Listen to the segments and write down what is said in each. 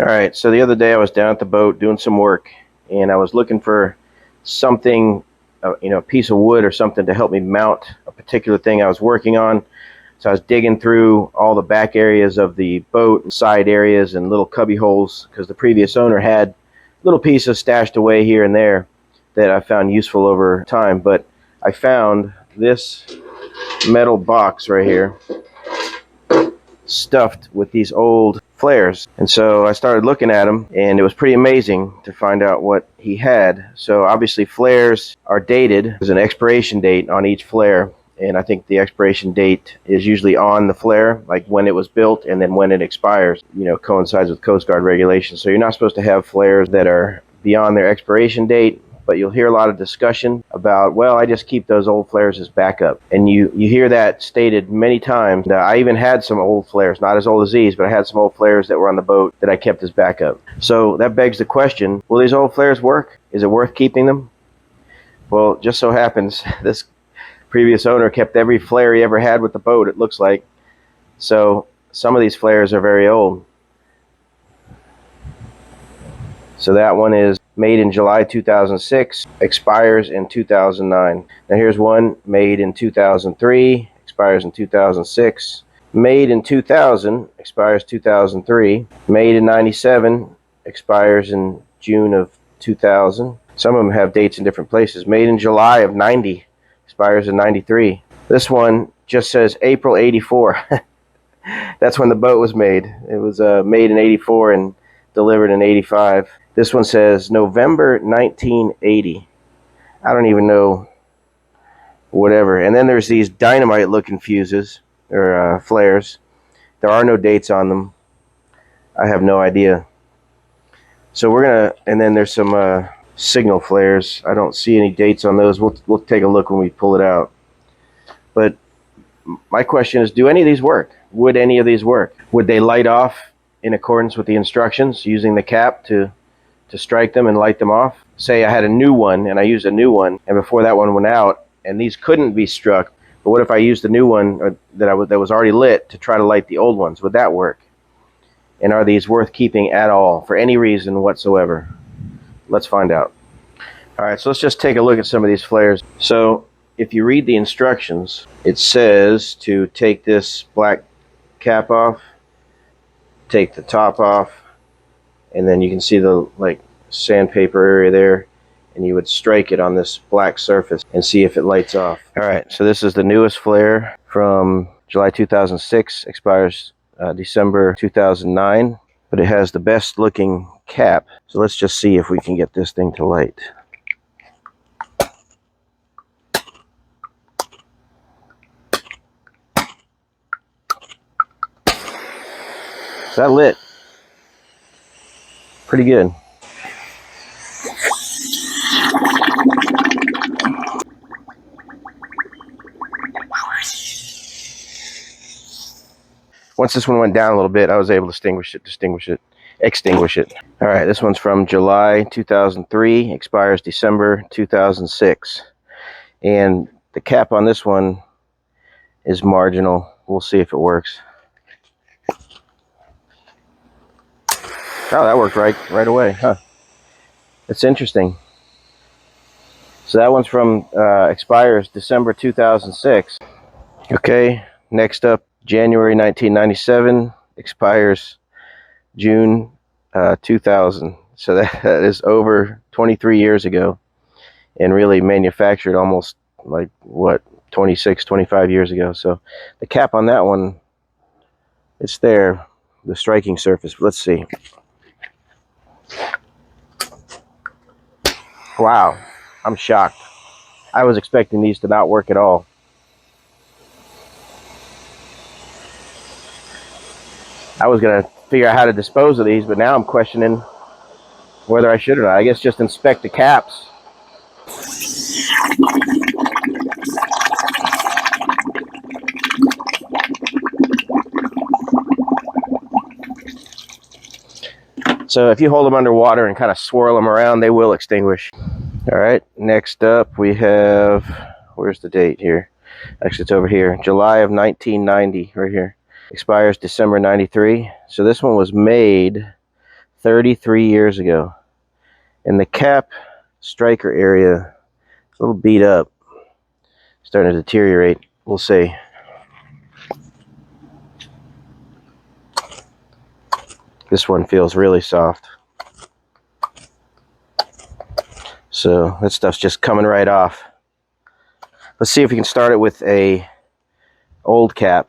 All right, so the other day I was down at the boat doing some work, and I was looking for something, a piece of wood or something to help me mount a particular thing I was working on. So I was digging through all the back areas of the boat and side areas and little cubby holes, because the previous owner had little pieces stashed away here and there that I found useful over time. But I found this metal box right here stuffed with these old flares, and so I started looking at them, and it was pretty amazing to find out what he had. So obviously flares are dated. There's an expiration date on each flare, and I think the expiration date is usually on the flare, like when it was built, and then when it expires, coincides with Coast Guard regulations. So you're not supposed to have flares that are beyond their expiration date. But you'll hear a lot of discussion about, well, I just keep those old flares as backup. And you hear that stated many times. I even had some old flares, not as old as these, but I had some old flares that were on the boat that I kept as backup. So that begs the question, will these old flares work? Is it worth keeping them? Well, it just so happens this previous owner kept every flare he ever had with the boat, it looks like. So some of these flares are very old. So that one is made in July 2006, expires in 2009. Now here's one made in 2003, expires in 2006. Made in 2000, expires 2003. Made in 97, expires in June of 2000. Some of them have dates in different places. Made in July of 90, expires in 93. This one just says April 84. That's when the boat was made. It was made in 84 and delivered in 85. This one says November 1980. I don't even know, whatever. And then there's these dynamite looking fuses, or flares. There are no dates on them. I have no idea. So we're gonna, and then there's some signal flares. I don't see any dates on those. We'll take a look when we pull it out. But my question is, do any of these work? Would any of these work? Would they light off in accordance with the instructions, using the cap to strike them and light them off? Say I had a new one and I used a new one, and before that one went out and these couldn't be struck, but what if I used the new one that was already lit to try to light the old ones? Would that work? And are these worth keeping at all for any reason whatsoever? Let's find out. All right, so let's just take a look at some of these flares. So if you read the instructions, it says to take this black cap off, take the top off, and then you can see the sandpaper area there, and you would strike it on this black surface and see if it lights off. All right, so this is the newest flare from July 2006, expires December 2009, but it has the best looking cap. So let's just see if we can get this thing to light. Is that lit? Pretty good. Once this one went down a little bit, I was able to extinguish it. All right, this one's from July 2003, expires December 2006. And the cap on this one is marginal. We'll see if it works. Oh, that worked right away, huh? That's interesting. So that one's from expires December 2006. Okay, next up, January 1997, expires June 2000. So that is over 23 years ago, and really manufactured almost 26, 25 years ago. So the cap on that one, it's there, the striking surface. Let's see. Wow, I'm shocked. I was expecting these to not work at all. I was going to figure out how to dispose of these, but now I'm questioning whether I should or not. I guess just inspect the caps. So if you hold them underwater and kind of swirl them around, they will extinguish. All right, next up we have, where's the date here? Actually, it's over here, July of 1990, right here. Expires December 93. So this one was made 33 years ago. And the cap striker area is a little beat up, starting to deteriorate. We'll see. This one feels really soft. So that stuff's just coming right off. Let's see if we can start it with a old cap.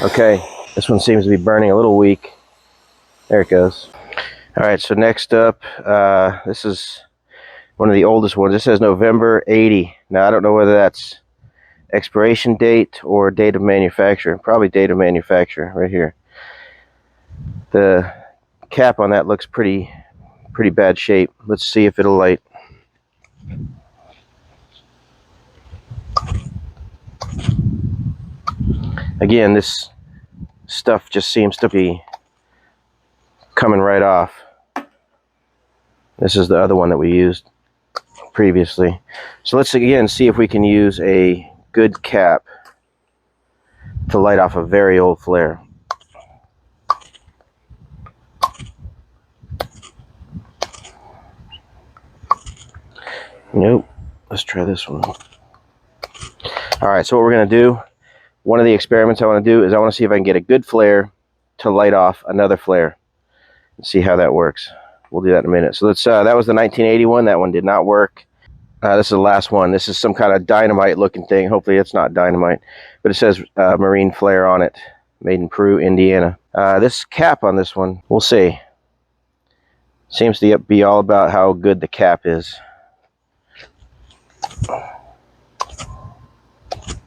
Okay, this one seems to be burning a little weak. There it goes. All right, so next up, this is one of the oldest ones. This says November 80. Now, I don't know whether that's expiration date or date of manufacture. Probably date of manufacture right here. The cap on that looks pretty bad shape. Let's see if it'll light. Again, this stuff just seems to be coming right off. This is the other one that we used previously. So let's again see if we can use a good cap to light off a very old flare. Nope. Let's try this one. Alright, so what we're going to do, one of the experiments I want to do is I want to see if I can get a good flare to light off another flare. And see how that works. We'll do that in a minute. So let's, that was the 1980 one. That one did not work. This is the last one. This is some kind of dynamite looking thing. Hopefully it's not dynamite. But it says marine flare on it. Made in Peru, Indiana. This cap on this one, we'll see. Seems to be all about how good the cap is.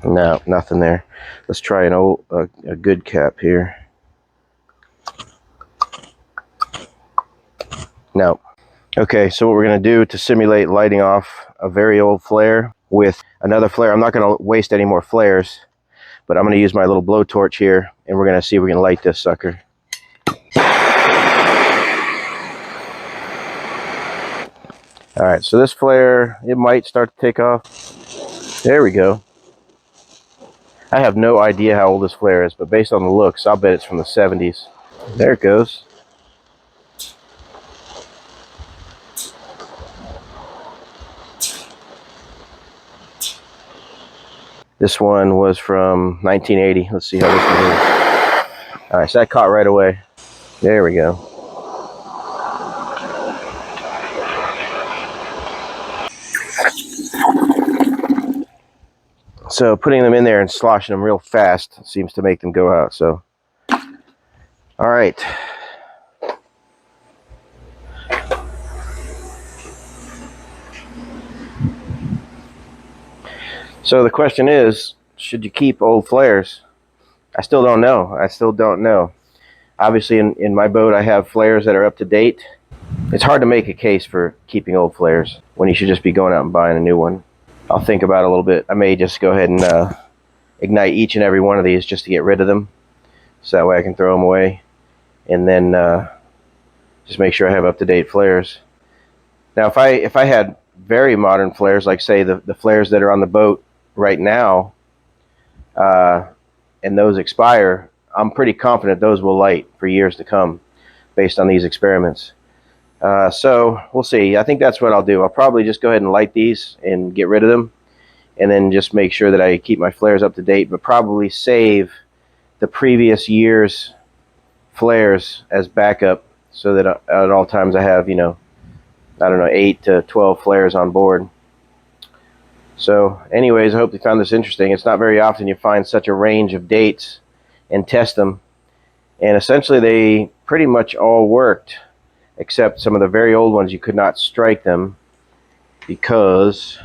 No, nothing there. Let's try an old, a good cap here. No. Okay, so what we're going to do to simulate lighting off a very old flare with another flare. I'm not going to waste any more flares, but I'm going to use my little blowtorch here, and we're going to see if we can light this sucker. Alright, so this flare, it might start to take off. There we go. I have no idea how old this flare is, but based on the looks, I'll bet it's from the 70s. There it goes. This one was from 1980. Let's see how this one is. Alright, so that caught right away. There we go. So putting them in there and sloshing them real fast seems to make them go out. So, all right. So the question is, should you keep old flares? I still don't know. I still don't know. Obviously, in my boat, I have flares that are up to date. It's hard to make a case for keeping old flares when you should just be going out and buying a new one. I'll think about it a little bit. I may just go ahead and ignite each and every one of these just to get rid of them, so that way I can throw them away, and then just make sure I have up-to-date flares. Now, if I had very modern flares, like say the flares that are on the boat right now, and those expire, I'm pretty confident those will light for years to come, based on these experiments. So we'll see. I think that's what I'll do. I'll probably just go ahead and light these and get rid of them, and then just make sure that I keep my flares up to date, but probably save the previous year's flares as backup, so that at all times I have, you know, I don't know, 8 to 12 flares on board. So anyways, I hope you found this interesting. It's not very often you find such a range of dates and test them, and essentially they pretty much all worked, except some of the very old ones you could not strike them because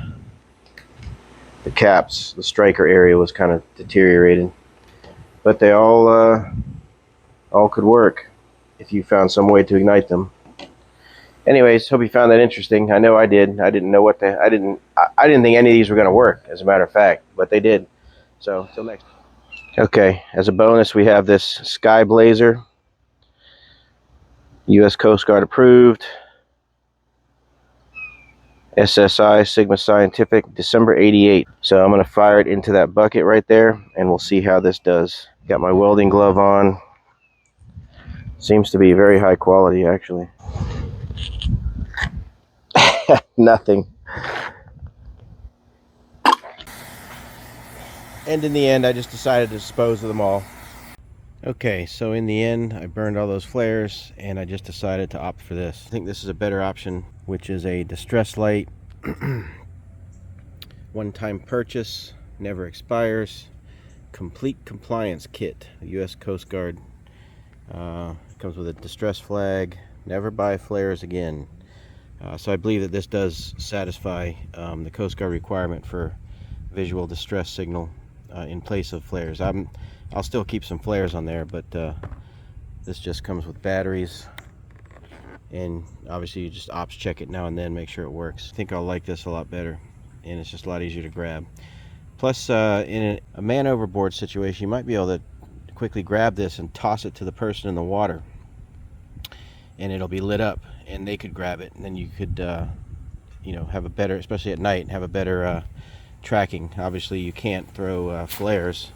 the caps, the striker area was kind of deteriorated. But they all could work if you found some way to ignite them. Anyways, hope you found that interesting. I know I did. I didn't know what the I didn't think any of these were going to work, as a matter of fact, but they did. So till next. Okay, as a bonus, we have this Sky Blazer, U.S. Coast Guard approved, SSI, Sigma Scientific, December 88. So I'm going to fire it into that bucket right there, and we'll see how this does. Got my welding glove on. Seems to be very high quality, actually. Nothing. And in the end, I just decided to dispose of them all. Okay, so in the end, I burned all those flares, and I just decided to opt for this. I think this is a better option, which is a distress light. One-time purchase, never expires. Complete compliance kit, U.S. Coast Guard. Comes with a distress flag. Never buy flares again. So I believe that this does satisfy the Coast Guard requirement for visual distress signal in place of flares. I'll still keep some flares on there, but this just comes with batteries, and obviously you just ops check it now and then, make sure it works. I think I'll like this a lot better, and it's just a lot easier to grab. Plus, in a man overboard situation, you might be able to quickly grab this and toss it to the person in the water, and it'll be lit up, and they could grab it, and then you could have a better, especially at night, have a better tracking. Obviously you can't throw flares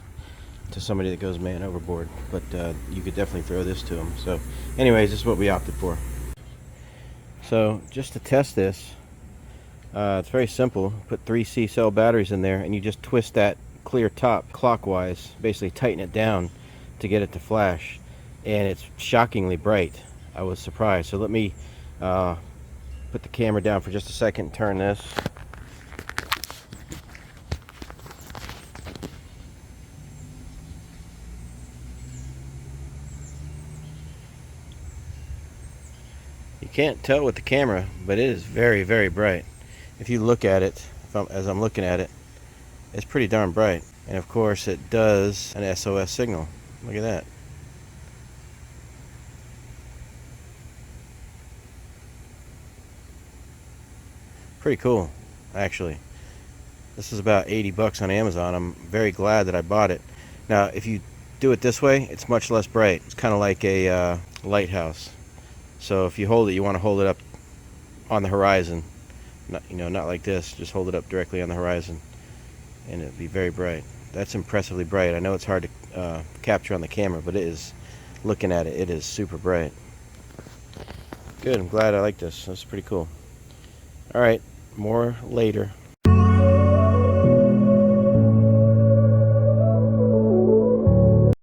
to somebody that goes man overboard, but you could definitely throw this to them. So anyways, this is what we opted for. So just to test this, it's very simple. Put 3 C-cell batteries in there, and you just twist that clear top clockwise, basically tighten it down to get it to flash, and it's shockingly bright. I was surprised. So let me put the camera down for just a second and turn this. You can't tell with the camera, but it is very, very bright. If you look at it, as I'm looking at it, it's pretty darn bright. And of course it does an SOS signal. Look at that. Pretty cool, actually. This is about 80 bucks on Amazon. I'm very glad that I bought it. Now, if you do it this way, it's much less bright. It's kind of like a lighthouse. So if you hold it, you want to hold it up on the horizon. Not like this. Just hold it up directly on the horizon, and it'll be very bright. That's impressively bright. I know it's hard to capture on the camera, but it is, looking at it, it is super bright. Good, I'm glad I like this. That's pretty cool. Alright, more later.